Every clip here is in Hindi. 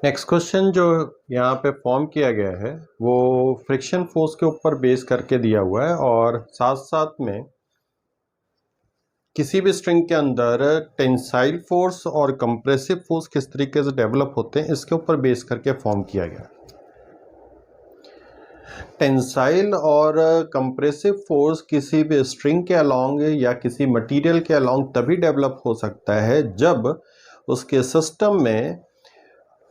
नेक्स्ट क्वेश्चन जो यहाँ पे फॉर्म किया गया है वो फ्रिक्शन फोर्स के ऊपर बेस करके दिया हुआ है और साथ साथ में किसी भी स्ट्रिंग के अंदर टेंसाइल फोर्स और कंप्रेसिव फोर्स किस तरीके से डेवलप होते हैं इसके ऊपर बेस करके फॉर्म किया गया। टेंसाइल और कंप्रेसिव फोर्स किसी भी स्ट्रिंग के अलोंग या किसी मटेरियल के अलोंग तभी डेवलप हो सकता है जब उसके सिस्टम में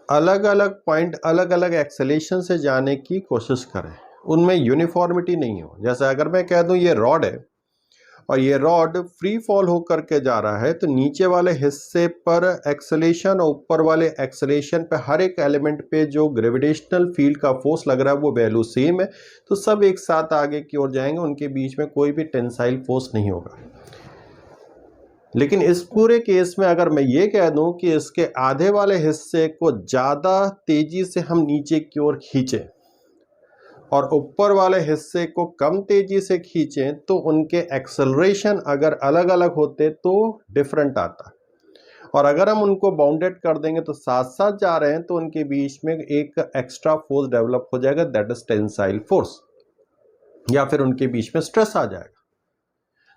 अलग अलग पॉइंट अलग अलग एक्सेलेरेशन से जाने की कोशिश करें, उनमें यूनिफॉर्मिटी नहीं हो। जैसे अगर मैं कह दूं ये रॉड है और ये रॉड फ्री फॉल होकर के जा रहा है तो नीचे वाले हिस्से पर एक्सेलेरेशन और ऊपर वाले एक्सेलेरेशन पे हर एक एलिमेंट पे जो ग्रेविटेशनल फील्ड का फोर्स लग रहा है वो वैल्यू सेम है, तो सब एक साथ आगे की ओर जाएंगे, उनके बीच में कोई भी टेंसाइल फोर्स नहीं होगा। लेकिन इस पूरे केस में अगर मैं ये कह दूं कि इसके आधे वाले हिस्से को ज़्यादा तेजी से हम नीचे की ओर खींचें और ऊपर वाले हिस्से को कम तेजी से खींचें तो उनके एक्सेलरेशन अगर अलग अलग होते तो डिफरेंट आता, और अगर हम उनको बाउंडेड कर देंगे तो साथ साथ जा रहे हैं तो उनके बीच में एक एक्स्ट्रा फोर्स डेवलप हो जाएगा, दैट इज टेंसाइल फोर्स, या फिर उनके बीच में स्ट्रेस आ जाएगा।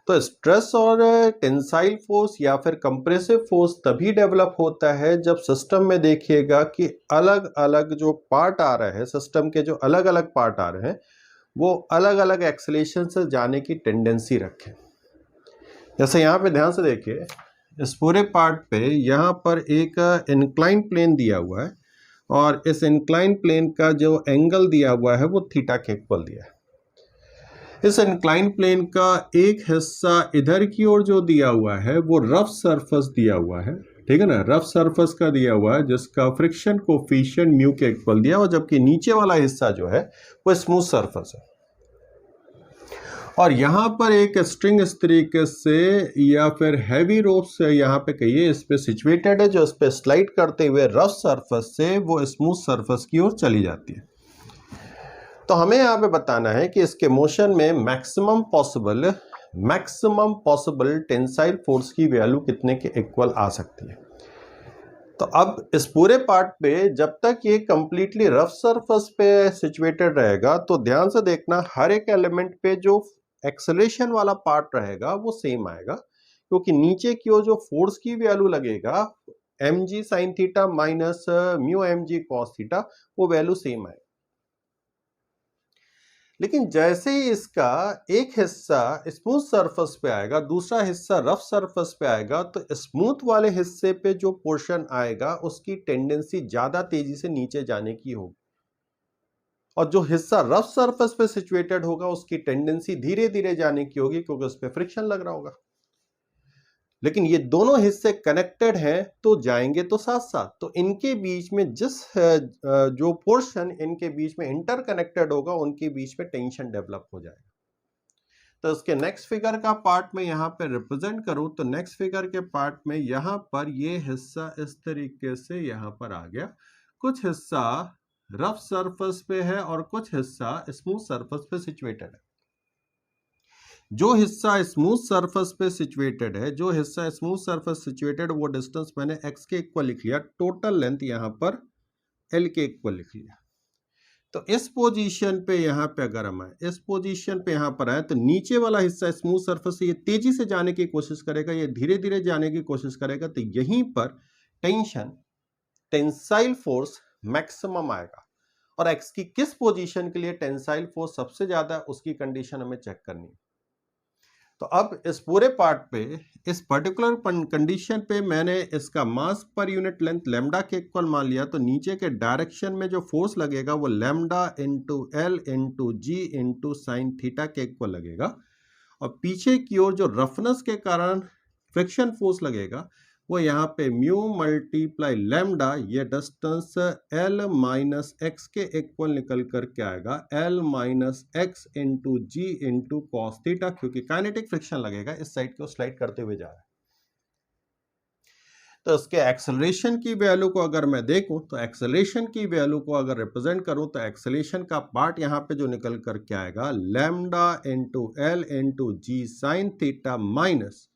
तो स्ट्रेस और टेंसाइल फोर्स या फिर कंप्रेसिव फोर्स तभी डेवलप होता है जब सिस्टम में देखिएगा कि अलग अलग जो पार्ट आ रहे हैं, सिस्टम के जो अलग अलग पार्ट आ रहे हैं वो अलग अलग एक्सेलेरेशन से जाने की टेंडेंसी रखें। जैसे यहाँ पे ध्यान से देखिए, इस पूरे पार्ट पे यहाँ पर एक इंक्लाइन प्लेन दिया हुआ है और इस इंक्लाइन प्लेन का जो एंगल दिया हुआ है वो थीटा के इक्वल दिया है। इस इंक्लाइन प्लेन का एक हिस्सा इधर की ओर जो दिया हुआ है वो रफ सरफेस दिया हुआ है, ठीक है ना, रफ सरफेस का दिया हुआ है जिसका फ्रिक्शन कोफिशिएंट म्यू के इक्वल दिया, और जबकि नीचे वाला हिस्सा जो है वो स्मूथ सरफेस है। और यहाँ पर एक स्ट्रिंग इस तरीके से या फिर हैवी रोप से यहाँ पे कहिए इस पे सिचुएटेड है, जो इस पे स्लाइड करते हुए रफ सरफेस से वो स्मूथ सरफेस की ओर चली जाती है। तो हमें यहाँ पे बताना है कि इसके मोशन में मैक्सिमम पॉसिबल टेंसाइल फोर्स की वैल्यू कितने के इक्वल आ सकती है। तो अब इस पूरे पार्ट पे जब तक ये कंप्लीटली रफ सरफेस पे सिचुएटेड रहेगा तो ध्यान से देखना हर एक एलिमेंट पे जो एक्सेलरेशन वाला पार्ट रहेगा वो सेम आएगा, क्योंकि नीचे की ओर जो फोर्स की वैल्यू लगेगा mg sin theta minus mu mg cos theta वो वैल्यू सेम आएगा। लेकिन जैसे ही इसका एक हिस्सा स्मूथ सरफेस पे आएगा, दूसरा हिस्सा रफ सरफेस पे आएगा, तो स्मूथ वाले हिस्से पे जो पोर्शन आएगा उसकी टेंडेंसी ज्यादा तेजी से नीचे जाने की होगी, और जो हिस्सा रफ सरफेस पे सिचुएटेड होगा उसकी टेंडेंसी धीरे धीरे जाने की होगी क्योंकि उस पर फ्रिक्शन लग रहा होगा। लेकिन ये दोनों हिस्से कनेक्टेड हैं तो जाएंगे तो साथ साथ, तो इनके बीच में जो पोर्शन इनके बीच में इंटरकनेक्टेड होगा उनके बीच में टेंशन डेवलप हो जाएगा। तो इसके नेक्स्ट फिगर का पार्ट में यहाँ पे रिप्रेजेंट करूं तो नेक्स्ट फिगर के पार्ट में यहाँ पर ये हिस्सा इस तरीके से यहाँ पर आ गया, कुछ हिस्सा रफ सरफेस पे है और कुछ हिस्सा स्मूथ सरफेस पे सिचुएटेड है। जो हिस्सा स्मूथ सरफेस पे सिचुएटेड है, जो हिस्सा स्मूथ सरफेस सिचुएटेड वो डिस्टेंस मैंने x के इक्वल लिख लिया, टोटल लेंथ यहाँ पर l के इक्वल लिख लिया। तो इस पोजीशन पे यहाँ पे अगर हम आए, इस पोजीशन पे यहाँ पर आए तो नीचे वाला हिस्सा स्मूथ सरफेस से ये तेजी से जाने की कोशिश करेगा, ये धीरे धीरे जाने की कोशिश करेगा, तो यहीं पर टेंसाइल फोर्स मैक्सिमम आएगा। और x की किस पोजीशन के लिए टेंसाइल फोर्स सबसे ज्यादा है उसकी कंडीशन हमें चेक करनी है। तो अब इस पूरे पार्ट पे इस पर्टिकुलर कंडीशन पे मैंने इसका मास पर यूनिट लेंथ लैम्डा के इक्वल मान लिया, तो नीचे के डायरेक्शन में जो फोर्स लगेगा वो लैम्डा इंटू एल इंटू जी इंटू साइन थीटा के इक्वल लगेगा, और पीछे की ओर जो रफनेस के कारण फ्रिक्शन फोर्स लगेगा वो यहाँ पे म्यू मल्टीप्लाई लैम्डा, ये डिस्टेंस एल माइनस एक्स के इक्वल निकल करके आएगा एल माइनस एक्स इंटू जी इंटू कॉस थीटा, क्योंकि काइनेटिक फ्रिक्शन लगेगा, इस साइड को स्लाइड करते हुए जा रहा है। तो इसके एक्सेलरेशन की वैल्यू को अगर मैं देखूं तो एक्सेलरेशन की वैल्यू को अगर रिप्रेजेंट करूं तो एक्सेलरेशन का पार्ट यहाँ पे जो निकल करके आएगा lambda into L into G sine theta minus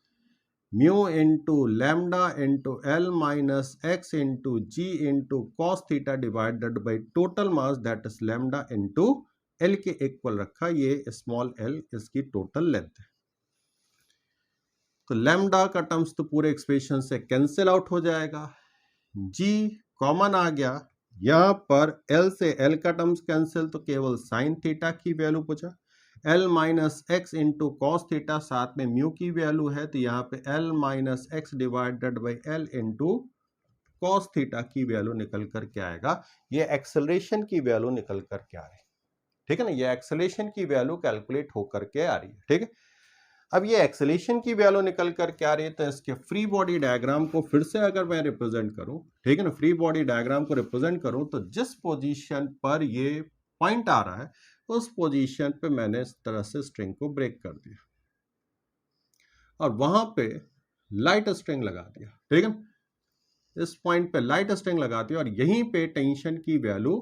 mu into lambda into L minus X into ji into cos theta divided by total mass that is lambda into L के इक्वल रखा, ये स्मॉल एल इसकी टोटल लेंथ है। तो लैम्डा का टर्म्स तो पूरे एक्सप्रेशन से कैंसिल आउट हो जाएगा, जी कॉमन आ गया, यहां पर एल से एल का टर्म्स कैंसिल, तो केवल साइन थीटा की वैल्यू बचा, L minus X into cos theta, साथ में म्यू की वैल्यू है तो यहाँ पे L minus x divided by L into cos theta की वैल्यू निकल करके आएगा। ये एक्सेलरेशन की वैल्यू निकल करके आ रही है, ठीक है ना, ये एक्सेलरेशन की वैल्यू कैलकुलेट होकर के आ रही है, ठीक है। अब ये एक्सेलरेशन की वैल्यू निकल कर क्या रही है, तो इसके फ्री बॉडी डायग्राम को फिर से अगर मैं रिप्रेजेंट करूं, ठीक है ना, फ्री बॉडी डायग्राम को रिप्रेजेंट करूं तो जिस पोजीशन पर ये पॉइंट आ रहा है उस पोजीशन पे मैंने इस तरह से स्ट्रिंग को ब्रेक कर दिया और वहां पे लाइट स्ट्रिंग लगा दिया, ठीक है, इस पॉइंट पे लाइट स्ट्रिंग लगा दिया और यहीं पे टेंशन की वैल्यू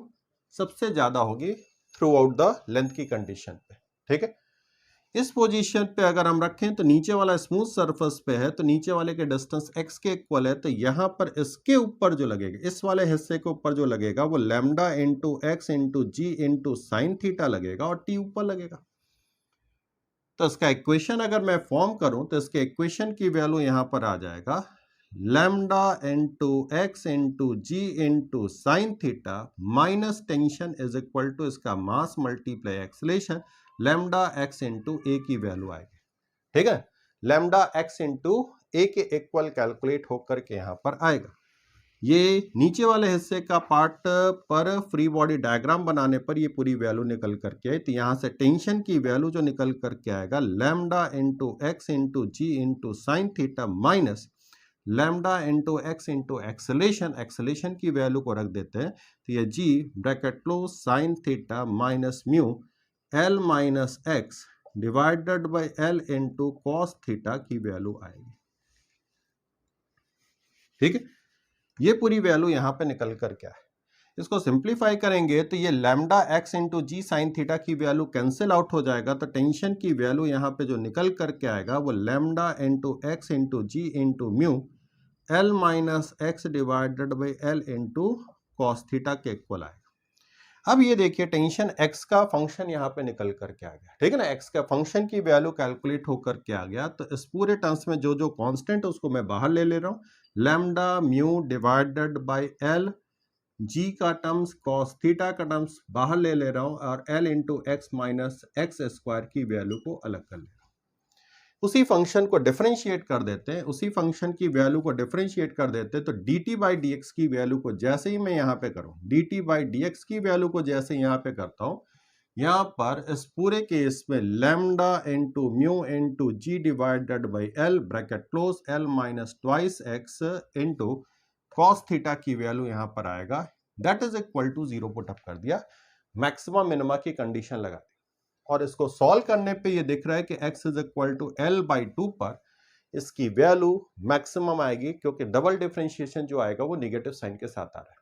सबसे ज्यादा होगी थ्रू आउट द लेंथ की कंडीशन पे, ठीक है। इस पोजीशन पे अगर हम रखें तो नीचे वाला स्मूथ सरफेस पे है तो नीचे वाले के डिस्टेंस x के इक्वल है, तो यहां पर इसके ऊपर जो लगेगा, इस वाले हिस्से के ऊपर जो लगेगा वो लैम्डा इंटू एक्स इंटू जी इंटू साइन थीटा लगेगा और t ऊपर लगेगा। तो इसका इक्वेशन अगर मैं फॉर्म करूं तो इसके इक्वेशन की वैल्यू यहां पर आ जाएगा lambda into x into ji into sine theta minus tension is equal to इसका mass multiply acceleration lambda x into a की वैल्यू आएगी, ठीक है, लैम्डा एक्स इंटू ए के इक्वल कैलकुलेट होकर के यहां पर आएगा। ये नीचे वाले हिस्से का पार्ट पर फ्री बॉडी डायग्राम बनाने पर ये पूरी वैल्यू निकल करके आई, तो यहां से टेंशन की वैल्यू जो निकल करके आएगा लैम्डा इंटू एक्स इंटू जी into sine theta minus lambda into x into acceleration, acceleration की वैल्यू को रख देते हैं तो ये g bracket close sine theta minus mu L minus x divided by L into cos theta की वैल्यू आएगी, ठीक है। ये पूरी वैल्यू यहां पे निकल कर क्या है, इसको सिंप्लीफाई करेंगे तो ये lambda x into G sine theta की वैल्यू कैंसिल आउट हो जाएगा, तो टेंशन की वैल्यू यहां पे जो निकल करके आएगा वो lambda into x into ji into mu L minus x divided by L into cos theta के इक्वल आएगा। अब ये देखिए टेंशन x का फंक्शन यहाँ पे निकल करके आ गया, ठीक है ना, x का फंक्शन की वैल्यू कैलकुलेट होकर के आ गया, तो इस पूरे टर्म्स में जो जो कांस्टेंट उसको मैं बाहर ले रहा हूँ, lambda mu divided by l, g का टर्म्स कॉस थीटा का टर्म्स बाहर ले रहा हूँ और l into x minus x square की वैल्यू को अलग कर ले रहा हूँ। उसी फंक्शन को डिफरेंशिएट कर देते हैं, उसी फंक्शन की वैल्यू को डिफरेंशिएट कर देते हैं, तो dt बाई डी एक्स की वैल्यू को जैसे ही मैं यहाँ पे करूँ, dt बाई डी एक्स की वैल्यू को जैसे यहाँ पे करता हूँ, यहाँ पर इस पूरे केस में lambda into mu into G divided by L bracket close L minus twice X into cos theta की वैल्यू यहाँ पर आएगा, that is equal to 0 put up कर दिया, मैक्सिमम मिनिमा की कंडीशन लगा दी और इसको सॉल्व करने पे ये दिख रहा है कि x is equal to L by 2 पर इसकी वैल्यू मैक्सिमम आएगी, क्योंकि डबल डिफरेंशिएशन जो आएगा वो नेगेटिव साइन के साथ आ रहा है।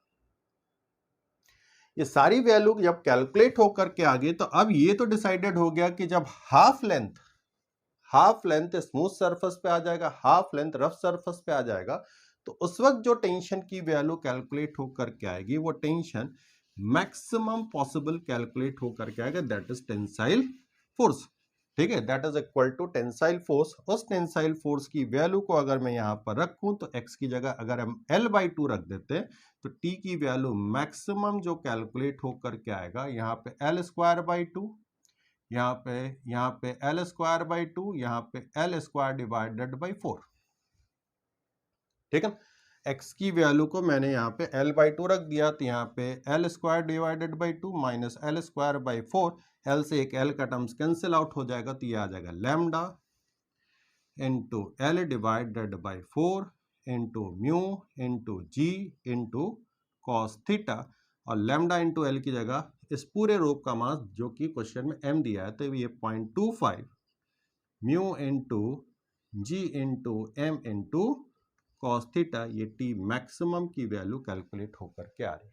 ये सारी वैल्यू जब कैलकुलेट होकर के आ गई तो अब ये तो डिसाइडेड हो गया कि जब हाफ लेंथ स्मूथ सरफेस पे आ जाएगा, हाफ लेंथ रफ सरफेस पे आ जाएगा, तो उस वक्त जो टेंशन की वैल्यू कैलकुलेट होकर के आएगी वो टेंशन मैक्सिमम पॉसिबल कैलकुलेट होकर के आएगा, दैट इज टेंसाइल फोर्स, ठीक है, that is equal to tensile force. उस टेंसाइल फोर्स की वैल्यू को अगर मैं यहां पर रखूं तो x की जगह अगर हम l बाई 2 रख देते हैं तो t की वैल्यू मैक्सिमम जो कैलकुलेट होकर के आएगा, यहाँ पे l स्क्वायर बाई 2, यहाँ पे l स्क्वायर बाई 2, यहाँ पे l स्क्वायर डिवाइडेड बाई 4, ठीक है। x की वैल्यू को मैंने यहाँ पे l बाई 2 रख दिया, तो यहाँ पे l square divided by 2 minus l square by 4, l से एक l का टर्म्स कैंसिल आउट हो जाएगा, तो ये आ जाएगा lambda into l divided by 4 into mu into ji into cos theta, और लैम्डा इंटू l की जगह इस पूरे रोप का मास जो कि क्वेश्चन में m दिया है, तो ये 0.25 म्यू इंटू जी into m into cos theta, ये t मैक्सिमम की वैल्यू कैलकुलेट होकर के आ रही है।